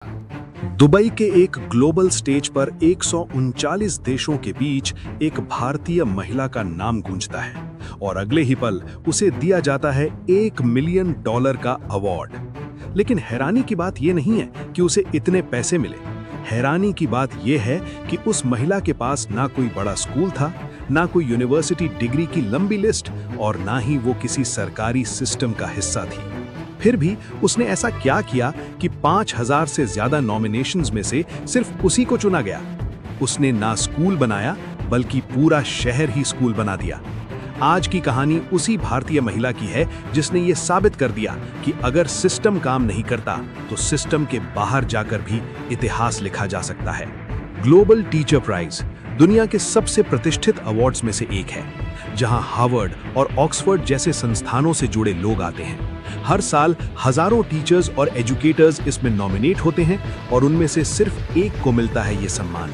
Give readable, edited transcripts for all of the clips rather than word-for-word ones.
Dubai के एक global stage पर 139 देशों के बीच एक भारतीय महिला का नाम गूंजता है और अगले ही पल उसे दिया जाता है $1 मिलियन का अवार्ड। लेकिन हैरानी की बात यह नहीं है कि उसे इतने पैसे मिले। हैरानी की बात यह है कि उस महिला के पास ना कोई बड़ा स्कूल था, ना कोई यूनिवर्सिटी डिग्री की लंबी लिस्ट और ना ही वो किसी सरकारी सिस्टम का हिस्सा थी। फिर भी उसने ऐसा क्या किया कि 5000 से ज्यादा नॉमिनेशंस में से सिर्फ उसी को चुना गया। उसने ना स्कूल बनाया बल्कि पूरा शहर ही स्कूल बना दिया। आज की कहानी उसी भारतीय महिला की है जिसने ये साबित कर दिया कि अगर सिस्टम काम नहीं करता तो सिस्टम के बाहर जाकर भी इतिहास लिखा जा सकता है। ग्लोबल टीचर प्राइज दुनिया के सबसे प्रतिष्ठित अवार्ड्स में से एक है, जहां हार्वर्ड और ऑक्सफोर्ड जैसे संस्थानों से जुड़े लोग आते हैं। हर साल हजारों टीचर्स और एजुकेटर्स इसमें नॉमिनेट होते हैं और उनमें से सिर्फ एक को मिलता है ये सम्मान।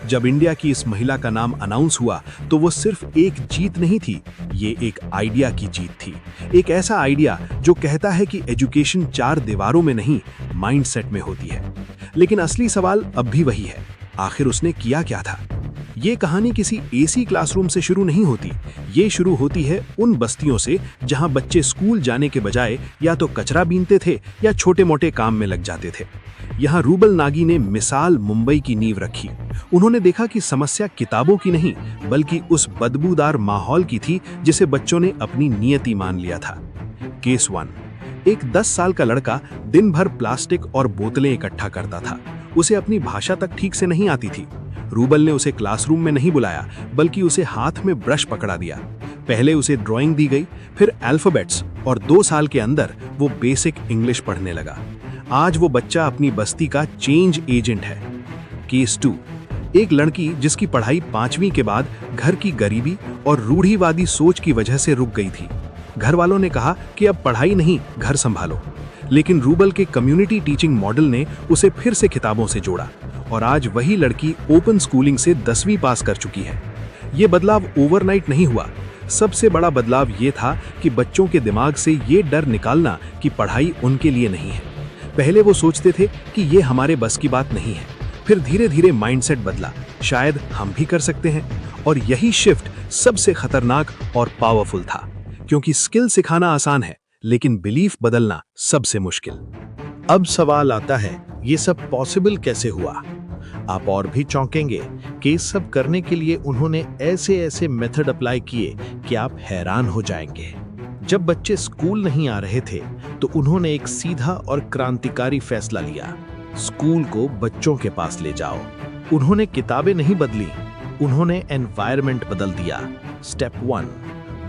जब इंडिया की इस महिला का नाम अनाउंस हुआ तो वो सिर्फ एक जीत नहीं थी, ये एक आइडिया की जीत थी। एक ऐसा आइडिया जो कहता है कि एजुकेशन 4 दीवारों में नहीं, माइंडसेट में होती है। लेकिन असली सवाल अब भी वही है, आखिर उसने किया क्या था? ये कहानी किसी एसी क्लासरूम से शुरू नहीं होती। ये शुरू होती है उन बस्तियों से जहां बच्चे स्कूल जाने के बजाय या तो कचरा बीनते थे या छोटे मोटे काम में लग जाते थे। यहाँ रूबल नागी ने मिसाल मुंबई की नींव रखी। उन्होंने देखा कि समस्या किताबों की नहीं बल्कि उस बदबूदार माहौल की थी जिसे बच्चों ने अपनी नियति मान लिया था। केस 1। एक 10 साल का लड़का दिन भर प्लास्टिक और बोतलें इकट्ठा करता था। उसे अपनी भाषा तक ठीक से नहीं आती थी। रूबल ने उसे क्लासरूम में नहीं बुलाया बल्कि उसे हाथ में ब्रश पकड़ा दिया। पहले उसे ड्राइंग दी गई, फिर अल्फाबेट्स और 2 साल के अंदर वो बेसिक इंग्लिश पढ़ने लगा। आज वो बच्चा अपनी बस्ती का चेंज एजेंट है। केस 2। एक लड़की जिसकी पढ़ाई 5वीं के बाद घर की गरीबी और रूढ़िवादी सोच की वजह से रुक गई थी। घर वालों ने कहा कि अब पढ़ाई नहीं, घर संभालो। लेकिन रूबल के कम्युनिटी टीचिंग मॉडल ने उसे फिर से किताबों से जोड़ा और आज वही लड़की ओपन स्कूलिंग से 10वीं पास कर चुकी है। ये बदलाव ओवरनाइट नहीं हुआ। सबसे बड़ा बदलाव ये था कि बच्चों के दिमाग से ये डर निकालना कि पढ़ाई उनके लिए नहीं है। पहले वो सोचते थे कि ये हमारे बस की बात नहीं है। फिर धीरे धीरे माइंडसेट बदला, शायद हम भी कर सकते हैं। और यही शिफ्ट सबसे खतरनाक और पावरफुल था, क्योंकि स्किल सिखाना आसान है लेकिन बिलीफ बदलना सबसे मुश्किल। अब सवाल आता है, ये सब पॉसिबल कैसे हुआ? आप और भी चौंकेंगे कि इस सब करने के लिए उन्होंने ऐसे मेथड अप्लाई किए कि आप हैरान हो जाएंगे। जब बच्चे स्कूल नहीं आ रहे थे तो उन्होंने एक सीधा और क्रांतिकारी फैसला लिया, स्कूल को बच्चों के पास ले जाओ। उन्होंने किताबें नहीं बदली, उन्होंने एनवायरनमेंट बदल दिया। Step 1,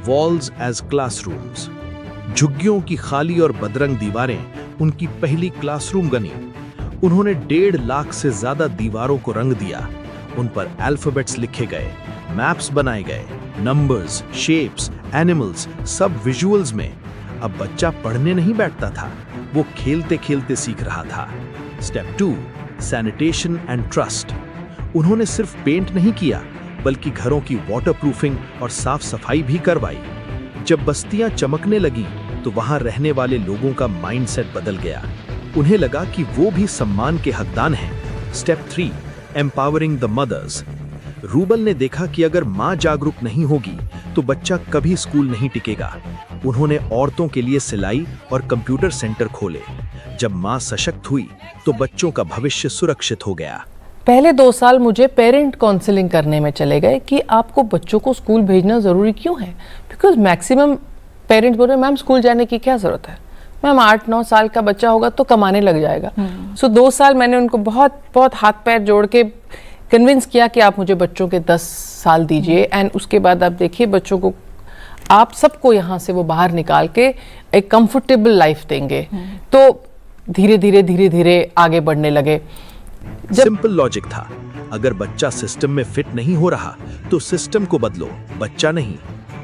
walls as classrooms. झुग्गियों की खाली और बदरंग दीवारें उनकी पहली क्लासरूम बनी। उन्होंने 1.5 लाख से ज्यादा दीवारों को रंग दिया। उन पर अल्फाबेट्स लिखे गए, मैप्स बनाए गए, नंबर्स, शेप्स, एनिमल्स, सब विजुअल्स में। अब बच्चा पढ़ने नहीं बैठता था, वो खेलते खेलते सीख रहा था। Step 2, sanitation and trust. उन्होंने सिर्फ पेंट नहीं किया बल्कि घरों की वाटरप्रूफिंग और साफ सफाई भी करवाई। जब बस्तियां चमकने लगी तो वहां रहने वाले लोगों का माइंडसेट बदल गया। उन्हें लगा कि वो भी सम्मान के हकदार हैं। Step 3, empowering the mothers. Rubal ने देखा कि अगर मां जागरूक नहीं होगी तो बच्चा कभी स्कूल नहीं टिकेगा। उन्होंने औरतों के लिए सिलाई और कंप्यूटर सेंटर खोले। जब मां सशक्त हुई तो बच्चों का भविष्य सुरक्षित हो गया। पहले 2 साल मुझे पेरेंट काउंसलिंग करने में चले गए कि आपको बच्चों को स्कूल भेजना ज़रूरी क्यों है, बिकॉज मैक्सिमम पेरेंट्स बोल रहे मैम स्कूल जाने की क्या ज़रूरत है, मैम 8-9 साल का बच्चा होगा तो कमाने लग जाएगा। सो 2 साल मैंने उनको बहुत बहुत हाथ पैर जोड़ के कन्विंस किया कि आप मुझे बच्चों के 10 साल दीजिए एंड उसके बाद आप देखिए बच्चों को, आप सबको यहाँ से वो बाहर निकाल के एक कंफर्टेबल लाइफ देंगे। तो धीरे धीरे आगे बढ़ने लगे। सिंपल लॉजिक था, अगर बच्चा सिस्टम में फिट नहीं हो रहा तो सिस्टम को बदलो, बच्चा नहीं।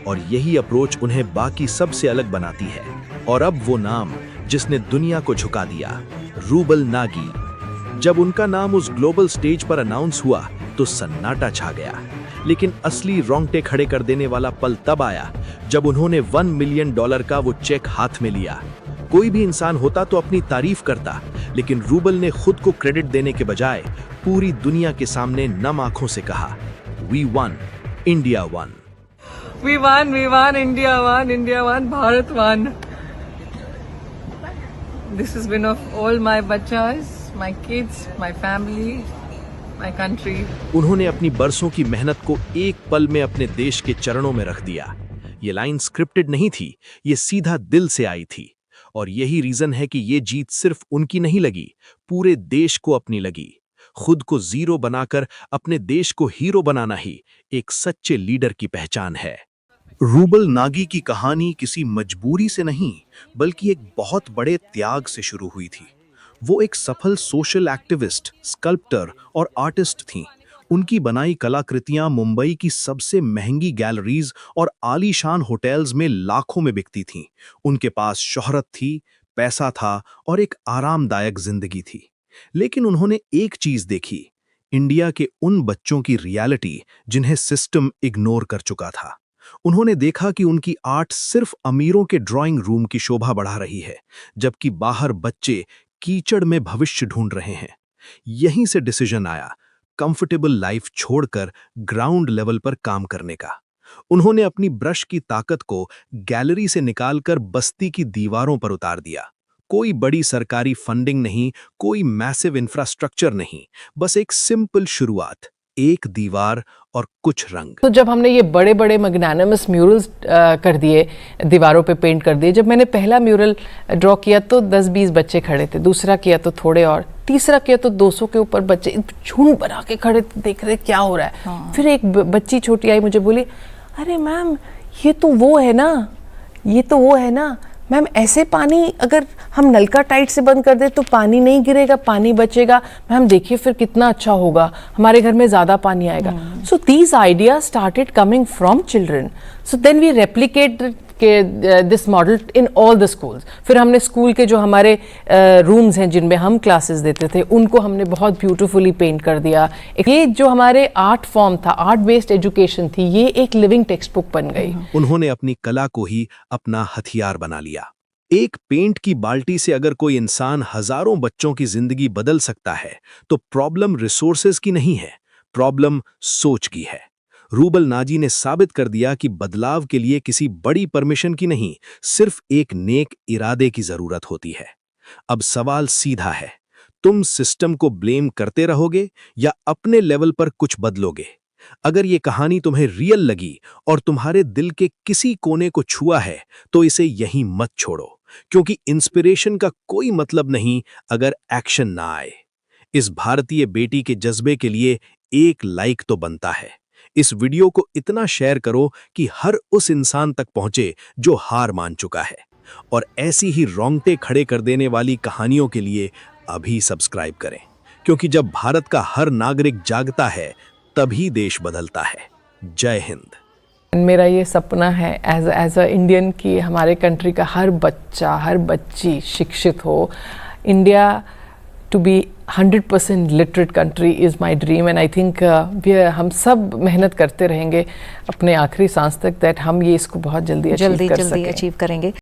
और यही अप्रोच उन्हें बाकी सबसे अलग बनाती है। और अब वो नाम जिसने दुनिया को झुका दिया, रूबल नागी। जब उनका नाम उस ग्लोबल स्टेज पर अनाउंस हुआ तो सन्नाटा छा गया। लेकिन असली रोंगटे खड़े कर देने वाला पल तब आया जब उन्होंने $1 मिलियन का वो चेक हाथ में लिया। कोई भी इंसान होता तो अपनी तारीफ करता, लेकिन रूबल ने खुद को क्रेडिट देने के बजाय पूरी दुनिया के सामने नम आंखों से कहा, we won, India won. We won, India won, Bharat won. This is win of all my bachas, my kids, my family, my country. उन्होंने अपनी बरसों की मेहनत को एक पल में अपने देश के चरणों में रख दिया। ये लाइन स्क्रिप्टेड नहीं थी, ये सीधा दिल से आई थी। और यही रीजन है कि ये जीत सिर्फ उनकी नहीं लगी, पूरे देश को अपनी लगी। खुद को जीरो बनाकर अपने देश को हीरो बनाना ही एक सच्चे लीडर की पहचान है। रूबल नागी की कहानी किसी मजबूरी से नहीं, बल्कि एक बहुत बड़े त्याग से शुरू हुई थी। वो एक सफल सोशल एक्टिविस्ट, स्कल्प्टर और आर्टिस्ट थीं। उनकी बनाई कलाकृतियां मुंबई की सबसे महंगी गैलरीज और आलीशान होटल्स में लाखों में बिकती थीं। उनके पास शोहरत थी, पैसा था और एक आरामदायक जिंदगी थी। लेकिन उन्होंने एक चीज देखी, इंडिया के उन बच्चों की रियलिटी जिन्हें सिस्टम इग्नोर कर चुका था। उन्होंने देखा कि उनकी आर्ट सिर्फ अमीरों के ड्राइंग रूम की शोभा बढ़ा रही है, जबकि बाहर बच्चे कीचड़ में भविष्य ढूंढ रहे हैं। यहीं से डिसीजन आया, कंफर्टेबल लाइफ छोड़कर ग्राउंड लेवल पर काम करने का। उन्होंने अपनी ब्रश की ताकत को गैलरी से निकालकर बस्ती की दीवारों पर उतार दिया। कोई बड़ी सरकारी फंडिंग नहीं, कोई मैसिव इंफ्रास्ट्रक्चर नहीं, बस एक सिंपल शुरुआत, एक दीवार और कुछ रंग। तो जब हमने ये बड़े बड़े मैग्नानिमस म्यूरल्स कर दिए, दीवारों पे पेंट कर दिए, जब मैंने पहला म्यूरल ड्रॉ किया तो 10-20 बच्चे खड़े थे, दूसरा किया तो थोड़े और, तीसरा किया तो 200 के ऊपर बच्चे झुंड बना के खड़े थे, देख रहे क्या हो रहा है। हाँ। फिर एक बच्ची छोटी आई, मुझे बोली, अरे मैम ये तो वो है ना, ये तो वो है ना मैम, ऐसे पानी अगर हम नलका टाइट से बंद कर दे तो पानी नहीं गिरेगा, पानी बचेगा। मैम देखिए फिर कितना अच्छा होगा, हमारे घर में ज़्यादा पानी आएगा। So these ideas started coming from children. So then we replicate this model in all the schools. फिर हमने स्कूल के जो हमारे रूम्स हैं जिनमें हम क्लासेस देते थे, उनको हमने बहुत ब्यूटीफुली पेंट कर दिया। ये जो हमारे आर्ट फॉर्म था, आर्ट बेस्ड एजुकेशन थी, ये एक लिविंग टेक्स्ट बुक बन गई। उन्होंने अपनी कला को ही अपना हथियार बना लिया। एक पेंट की बाल्टी से अगर कोई इंसान हजारों बच्चों की जिंदगी बदल सकता है, तो प्रॉब्लम रिसोर्सेज की नहीं है, प्रॉब्लम सोच की है। रूबल नाजी ने साबित कर दिया कि बदलाव के लिए किसी बड़ी परमिशन की नहीं, सिर्फ एक नेक इरादे की जरूरत होती है। अब सवाल सीधा है, तुम सिस्टम को ब्लेम करते रहोगे या अपने लेवल पर कुछ बदलोगे? अगर ये कहानी तुम्हें रियल लगी और तुम्हारे दिल के किसी कोने को छुआ है, तो इसे यहीं मत छोड़ो, क्योंकि इंस्पिरेशन का कोई मतलब नहीं अगर एक्शन ना आए। इस भारतीय बेटी के जज्बे के लिए एक लाइक तो बनता है। इस वीडियो को इतना शेयर करो कि हर उस इंसान तक पहुंचे जो हार मान चुका है। और ऐसी ही रोंगटे खड़े कर देने वाली कहानियों के लिए अभी सब्सक्राइब करें, क्योंकि जब भारत का हर नागरिक जागता है, तभी देश बदलता है। जय हिंद। मेरा ये सपना है एज अ इंडियन कि हमारे कंट्री का हर बच्चा, हर बच्ची शिक्षित हो। India to be 100% literate country is my dream, and I think हम सब मेहनत करते रहेंगे अपने आखिरी सांस तक, दैट हम ये इसको बहुत जल्दी अचीव कर सकें। अचीव करेंगे।